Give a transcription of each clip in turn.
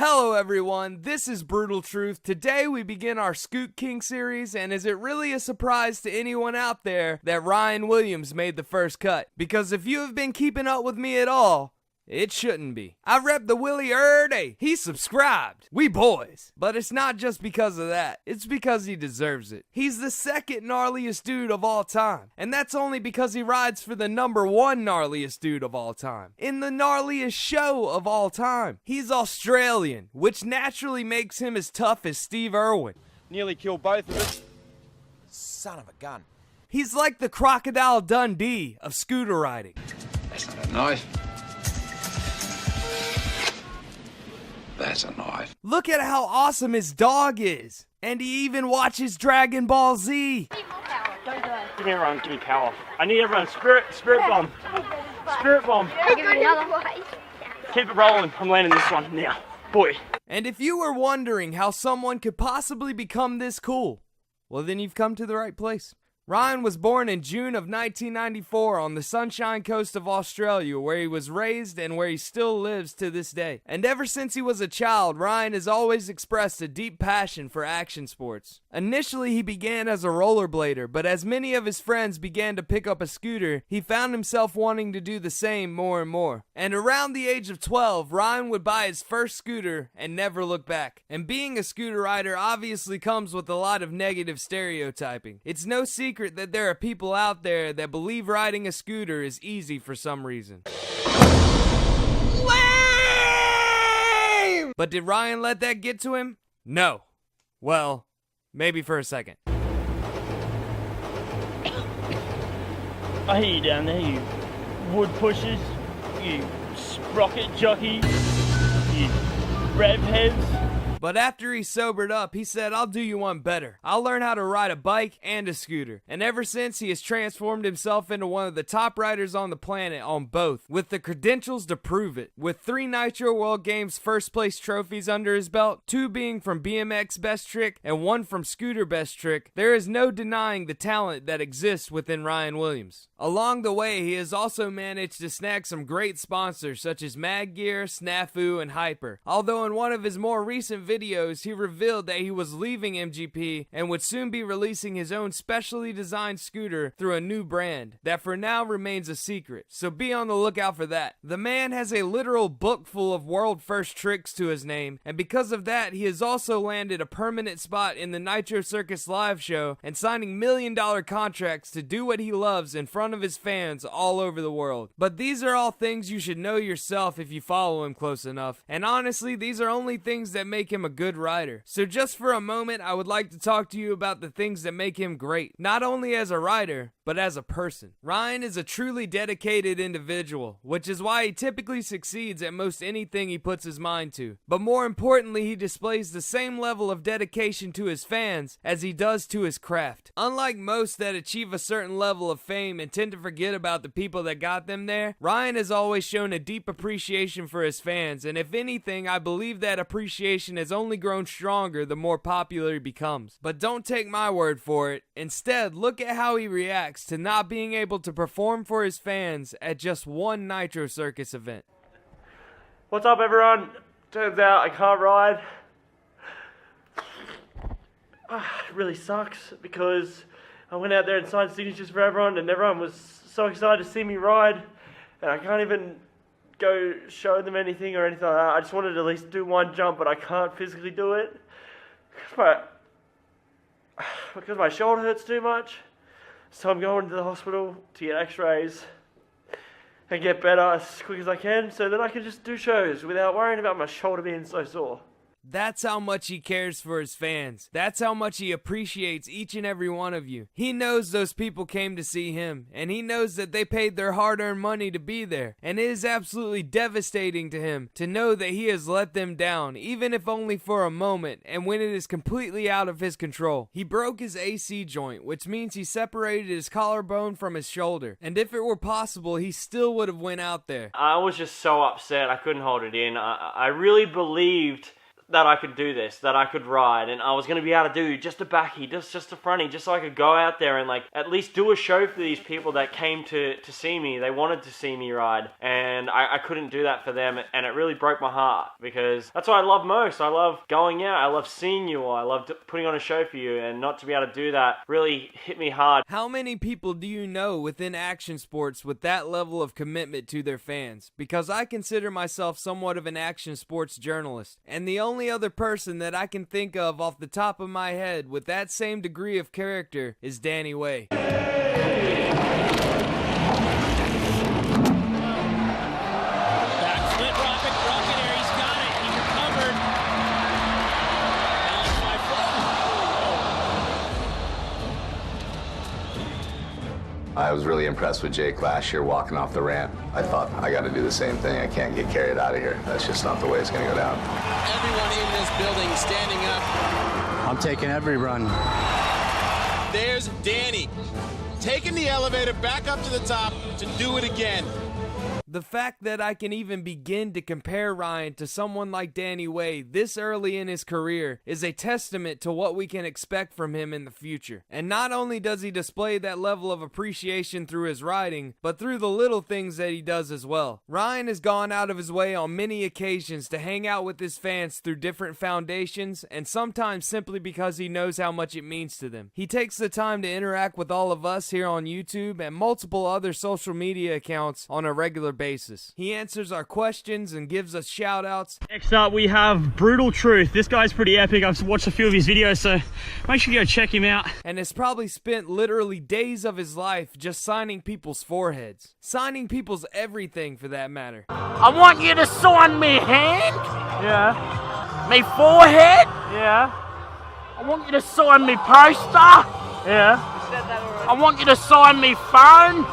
Hello everyone, this is Brutal Truth. Today we begin our Scoot King series, and is it really a surprise to anyone out there that Ryan Williams made the first cut? Because if you have been keeping up with me at all, it shouldn't be. I rep the Willie Erday. He subscribed. We boys. But it's not just because of that. It's because he deserves it. He's the second gnarliest dude of all time. And that's only because he rides for the number one gnarliest dude of all time. In the gnarliest show of all time. He's Australian, which naturally makes him as tough as Steve Irwin. Nearly killed both of us. Son of a gun. He's like the Crocodile Dundee of scooter riding. That's not a knife. That's a knife. Look at how awesome his dog is. And he even watches Dragon Ball Z. Give me a run, give me power. I need everyone. Spirit bomb. Spirit bomb. Keep it rolling. I'm landing this one now. Boy. And if you were wondering how someone could possibly become this cool, well then you've come to the right place. Ryan was born in June of 1994 on the Sunshine Coast of Australia, where he was raised and where he still lives to this day. And ever since he was a child, Ryan has always expressed a deep passion for action sports. Initially, he began as a rollerblader, but as many of his friends began to pick up a scooter, he found himself wanting to do the same more and more. And around the age of 12, Ryan would buy his first scooter and never look back. And being a scooter rider obviously comes with a lot of negative stereotyping. It's no secret that there are people out there that believe riding a scooter is easy for some reason. Lame! But did Ryan let that get to him? No. Well, maybe for a second. I hear you down there, you wood pushers, you sprocket jockeys, you rev heads. But after he sobered up, he said, I'll do you one better. I'll learn how to ride a bike and a scooter. And ever since, he has transformed himself into one of the top riders on the planet on both, with the credentials to prove it. With 3 Nitro World Games first place trophies under his belt, 2 being from BMX Best Trick and 1 from Scooter Best Trick, there is no denying the talent that exists within Ryan Williams. Along the way, he has also managed to snag some great sponsors such as Mag Gear, Snafu, and Hyper. Although in one of his more recent videos, he revealed that he was leaving MGP and would soon be releasing his own specially designed scooter through a new brand that for now remains a secret, so be on the lookout for that. The man has a literal book full of world first tricks to his name, and because of that, he has also landed a permanent spot in the Nitro Circus live show and signing $1 million contracts to do what he loves in front of his fans all over the world. But these are all things you should know yourself if you follow him close enough, and honestly, these are only things that make him a good rider. So just for a moment, I would like to talk to you about the things that make him great, not only as a rider, but as a person. Ryan is a truly dedicated individual, which is why he typically succeeds at most anything he puts his mind to. But more importantly, he displays the same level of dedication to his fans as he does to his craft. Unlike most that achieve a certain level of fame and tend to forget about the people that got them there, Ryan has always shown a deep appreciation for his fans, and if anything, I believe that appreciation has only grown stronger the more popular he becomes. But don't take my word for it. Instead, look at how he reacts to not being able to perform for his fans at just one Nitro Circus event. What's up, everyone? Turns out I can't ride. It really sucks because I went out there and signed signatures for everyone and everyone was so excited to see me ride, and I can't even go show them anything or anything like that. I just wanted to at least do one jump, but I can't physically do it because my shoulder hurts too much. So I'm going to the hospital to get x-rays and get better as quick as I can so that I can just do shows without worrying about my shoulder being so sore. That's how much he cares for his fans. That's how much he appreciates each and every one of you. He knows those people came to see him, and he knows that they paid their hard-earned money to be there. And it is absolutely devastating to him to know that he has let them down, even if only for a moment, and when it is completely out of his control. He broke his AC joint, which means he separated his collarbone from his shoulder. And if it were possible, he still would have went out there. I was just so upset I couldn't hold it in. I really believed that I could do this, that I could ride, and I was going to be able to do just a backy, just a fronty, just so I could go out there and like at least do a show for these people that came to see me. They wanted to see me ride, and I couldn't do that for them, and it really broke my heart, because that's what I love most. I love going out, I love seeing you all, I love putting on a show for you, and not to be able to do that really hit me hard. How many people do you know within action sports with that level of commitment to their fans? Because I consider myself somewhat of an action sports journalist, and the only other person that I can think of off the top of my head with that same degree of character is Danny Way. I was really impressed with Jake last year walking off the ramp. I thought, I got to do the same thing. I can't get carried out of here. That's just not the way it's going to go down. Everyone in this building standing up. I'm taking every run. There's Danny, taking the elevator back up to the top to do it again. The fact that I can even begin to compare Ryan to someone like Danny Way this early in his career is a testament to what we can expect from him in the future. And not only does he display that level of appreciation through his riding, but through the little things that he does as well. Ryan has gone out of his way on many occasions to hang out with his fans through different foundations, and sometimes simply because he knows how much it means to them. He takes the time to interact with all of us here on YouTube and multiple other social media accounts on a regular basis. He answers our questions and gives us shout outs. Next up we have BRUTALtruth. This guy's pretty epic. I've watched a few of his videos, so make sure you go check him out. And has probably spent literally days of his life just signing people's foreheads. Signing people's everything, for that matter. I want you to sign me hand. Yeah. Me forehead. Yeah. I want you to sign me poster. Yeah. I want you to sign me phone.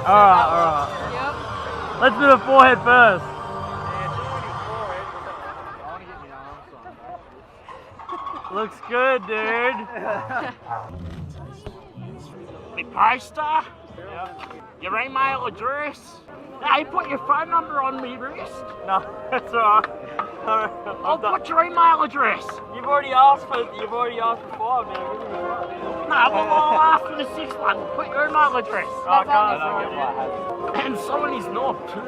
Alright. Let's do the forehead first. Looks good, dude. Me poster. Your email address. Hey, put your phone number on me wrist. No, that's alright. I'll put your email address. You've already asked for 5, man. No, I'll ask for the 6th one. Put your email address. I can't. And sign his knob too.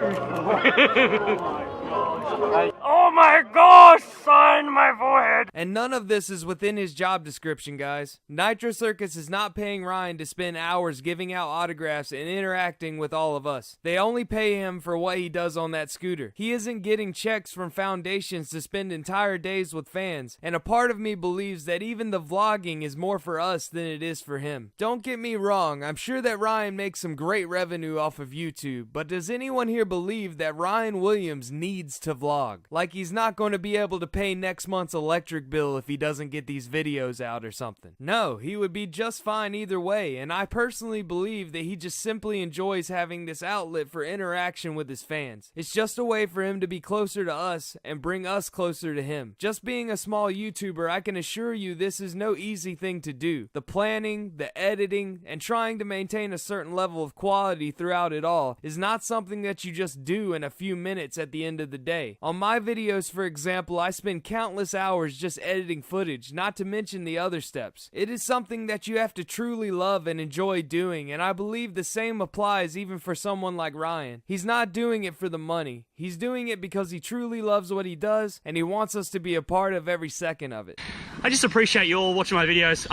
Oh my gosh, sign my forehead. And none of this is within his job description, guys. Nitro Circus is not paying Ryan to spend hours giving out autographs and interacting with all of us. They only pay him for what he does on that scooter. He isn't getting checks from foundations to spend entire days with fans, and a part of me believes that even the vlogging is more for us than it is for him. Don't get me wrong, I'm sure that Ryan makes some great revenue off of YouTube, but does anyone here believe that Ryan Williams needs to vlog? Like he's not going to be able to pay next month's electric bill if he doesn't get these videos out or something. No, he would be just fine either way, and I personally believe that he just simply enjoys having this outlet for interaction with his fans. It's just a way for him to be closer to us and bring us closer to him. Just being a small YouTuber, I can assure you this is no easy thing to do. The planning, the editing, and trying to maintain a certain level of quality throughout it all is not something that you just do in a few minutes at the end of the day. On my videos, for example, I spend countless hours just editing footage, not to mention the other steps. It is something that you have to truly love and enjoy doing, and I believe the same applies even for someone like Ryan. He's not doing it for the money. He's doing it because he truly loves what he does, and he wants us to be a part of every second of it. I just appreciate you all watching my videos.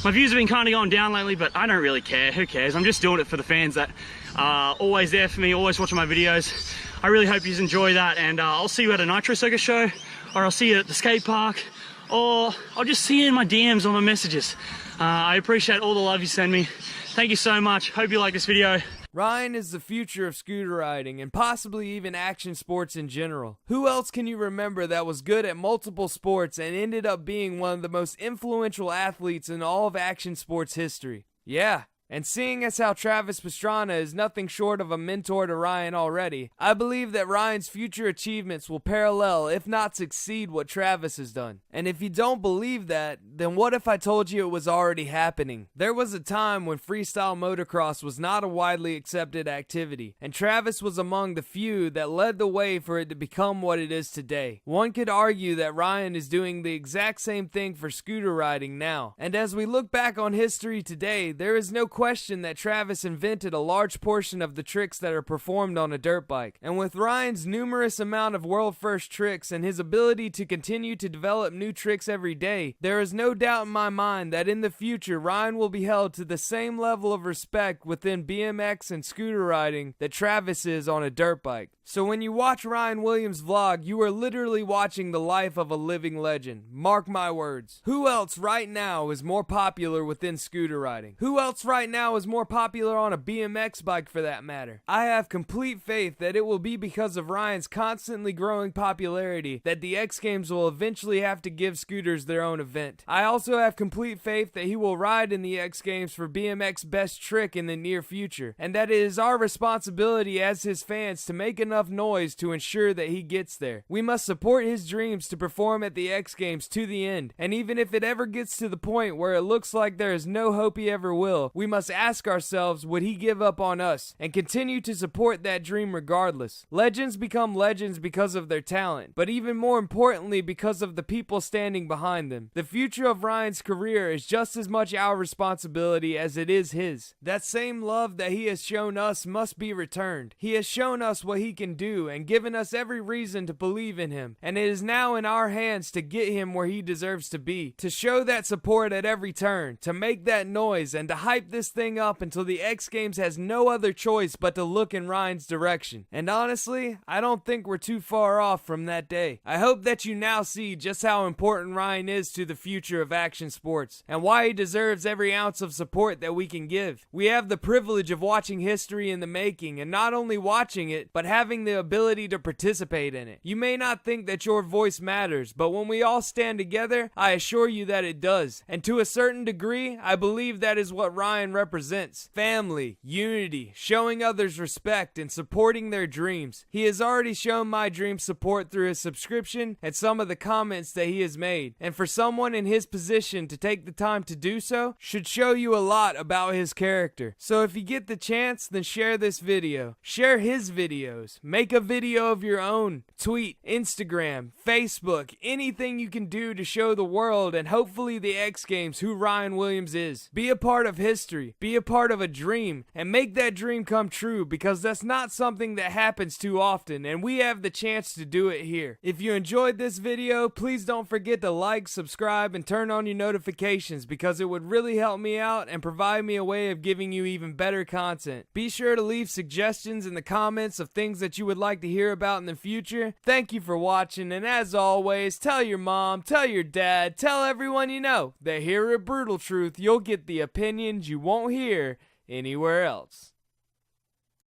My views have been kind of going down lately, but I don't really care. Who cares? I'm just doing it for the fans that are always there for me, always watching my videos. I really hope you enjoy that, and I'll see you at a Nitro Circus show, or I'll see you at the skate park, or I'll just see you in my DMs or my messages. I appreciate all the love you send me. Thank you so much. Hope you like this video. Ryan is the future of scooter riding and possibly even action sports in general. Who else can you remember that was good at multiple sports and ended up being one of the most influential athletes in all of action sports history? Yeah, And seeing as how Travis Pastrana is nothing short of a mentor to Ryan already, I believe that Ryan's future achievements will parallel, if not succeed, what Travis has done. And if you don't believe that, then what if I told you it was already happening? There was a time when freestyle motocross was not a widely accepted activity, and Travis was among the few that led the way for it to become what it is today. One could argue that Ryan is doing the exact same thing for scooter riding now. And as we look back on history today, there is no question that Travis invented a large portion of the tricks that are performed on a dirt bike. And with Ryan's numerous amount of world first tricks and his ability to continue to develop new tricks every day, there is no doubt in my mind that in the future Ryan will be held to the same level of respect within BMX and scooter riding that Travis is on a dirt bike. So when you watch Ryan Williams' vlog, you are literally watching the life of a living legend. Mark my words. Who else right now is more popular within scooter riding? Who else right now is more popular on a BMX bike for that matter? I have complete faith that it will be because of Ryan's constantly growing popularity that the X Games will eventually have to give scooters their own event. I also have complete faith that he will ride in the X Games for BMX best trick in the near future, and that it is our responsibility as his fans to make enough noise to ensure that he gets there. We must support his dreams to perform at the X Games to the end, and even if it ever gets to the point where it looks like there is no hope he ever will, we must ask ourselves, would he give up on us, and continue to support that dream regardless. Legends become legends because of their talent, but even more importantly because of the people standing behind them. The future of Ryan's career is just as much our responsibility as it is his. That same love that he has shown us must be returned. He has shown us what he can do and given us every reason to believe in him, and it is now in our hands to get him where he deserves to be, to show that support at every turn, to make that noise, and to hype this thing up until the X Games has no other choice but to look in Ryan's direction. And honestly, I don't think we're too far off from that day. I hope that you now see just how important Ryan is to the future of action sports, and why he deserves every ounce of support that we can give. We have the privilege of watching history in the making, and not only watching it, but having the ability to participate in it. You may not think that your voice matters, but when we all stand together, I assure you that it does. And to a certain degree, I believe that is what Ryan represents. Family, unity, showing others respect, and supporting their dreams. He has already shown my dream support through his subscription and some of the comments that he has made. And for someone in his position to take the time to do so should show you a lot about his character. So if you get the chance, then share this video. Share his videos. Make a video of your own. Tweet, Instagram, Facebook, anything you can do to show the world and hopefully the X Games who Ryan Williams is. Be a part of history. Be a part of a dream, and make that dream come true, because that's not something that happens too often, and we have the chance to do it here. If you enjoyed this video, please don't forget to like, subscribe, and turn on your notifications, because it would really help me out and provide me a way of giving you even better content. Be sure to leave suggestions in the comments of things that you would like to hear about in the future. Thank you for watching, and as always, tell your mom, tell your dad, tell everyone you know that here at Brutal Truth, you'll get the opinions you won't hear anywhere else.